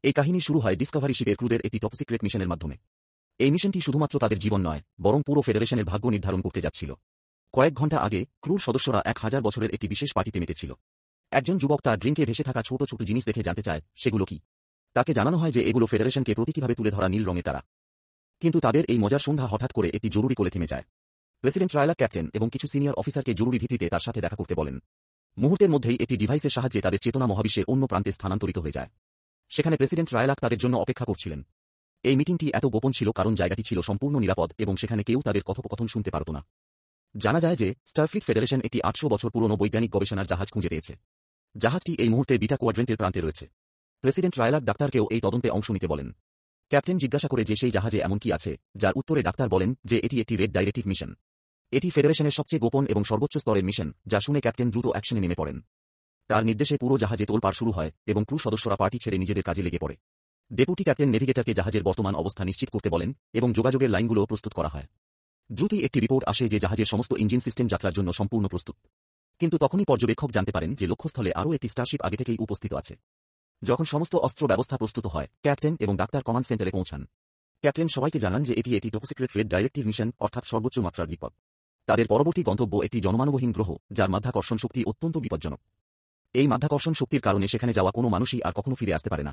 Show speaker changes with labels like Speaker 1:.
Speaker 1: এই কাহিনী শুরু হয় ডিসকভারি শিপের ক্রুদের একটি টপ সিক্রেট মিশনের মাধ্যমে। এই মিশনটি শুধুমাত্র তাদের জীবন নয়, বরং পুরো ফেডারেশনের ভাগ্য নির্ধারণ করতে যাচ্ছিল। কয়েক ঘণ্টা আগে ক্রুর সদস্যরা 1000 বছরের একটি বিশেষ পার্টিতে মেতেছিল। একজন যুবক তার ড্রিঙ্কে ভেসে থাকা ছোট ছোট জিনিস দেখে জানতে চায় সেগুলো কি। তাকে জানানো হয় যে এগুলো ফেডারেশনকে প্রতীকীভাবে তুলে ধরা নীল রঙের তারা। কিন্তু তাদের এই মজার সন্ধ্যা হঠাৎ করে একটি জরুরি কলে থেমে যায়। প্রেসিডেন্ট রায়লাক ক্যাপ্টেন এবং কিছু সিনিয়র অফিসারকে জরুরি ভিত্তিতে তার সাথে দেখা করতে বলেন। মুহূর্তের মধ্যেই একটি ডিভাইসের সাহায্যে তাদের চেতনা মহাবিশ্বের অন্য প্রান্তে স্থানান্তরিত হয়ে যায়। সেখানে প্রেসিডেন্ট রায়লাক তাদের জন্য অপেক্ষা করছিলেন। এই মিটিংটি এত গোপন ছিল কারণ জায়গাটি ছিল সম্পূর্ণ নিরাপদ এবং সেখানে কেউ তাদের কথোপকথন শুনতে পারত না। জানা যায় যে স্টারফ্লিট ফেডারেশন একটি 800 বছর পুরনো বৈজ্ঞানিক গবেষণার জাহাজ খুঁজে পেয়েছে। জাহাজটি এই মুহূর্তে বিটা কোয়াড্রেন্টের প্রান্তে রয়েছে। প্রেসিডেন্ট রায়লাক ডাক্তারকেও এই তদন্তে অংশ নিতে বলেন। ক্যাপ্টেন জিজ্ঞাসা করে যে সেই জাহাজে এমন কি আছে, যার উত্তরে ডাক্তার বলেন যে এটি একটি রেড ডাইরেক্টিভ মিশন। এটি ফেডারেশনের সবচেয়ে গোপন এবং সর্বোচ্চ স্তরের মিশন, যা শুনে ক্যাপ্টেন দ্রুত অ্যাকশনে নেমে পড়েন। তার নির্দেশে পুরো জাহাজে তোলপাড় শুরু হয় এবং ক্রু সদস্যরা পার্টি ছেড়ে নিজেদের কাজে লেগে পড়ে। ডেপুটি ক্যাপ্টেন নেভিগেটরকে জাহাজের বর্তমান অবস্থা নিশ্চিত করতে বলেন এবং যোগাযোগের লাইনগুলো প্রস্তুত করা হয়। দ্রুতই একটি রিপোর্ট আসে যে জাহাজের সমস্ত ইঞ্জিন সিস্টেম যাত্রার জন্য সম্পূর্ণ প্রস্তুত। কিন্তু তখনই পর্যবেক্ষক জানতে পারেন যে লক্ষ্যস্থলে আরও একটি স্টারশিপ আগে থেকেই উপস্থিত আছে। যখন সমস্ত অস্ত্র ব্যবস্থা প্রস্তুত হয়, ক্যাপ্টেন এবং ডাক্তার কমান্ড সেন্টারে পৌঁছান। ক্যাপ্টেন সবাইকে জানান যে এটি একটি top secret red directive mission, অর্থাৎ সর্বোচ্চ মাত্রার বিপদ। তাদের পরবর্তী গন্তব্য একটি জনমানবহীন গ্রহ, যার মাধ্যাকর্ষণ শক্তি অত্যন্ত বিপজ্জনক। এই মাধ্যাকর্ষণ শক্তির কারণে সেখানে যাওয়া কোনো মানুষই আর কখনো ফিরে আসতে পারে না।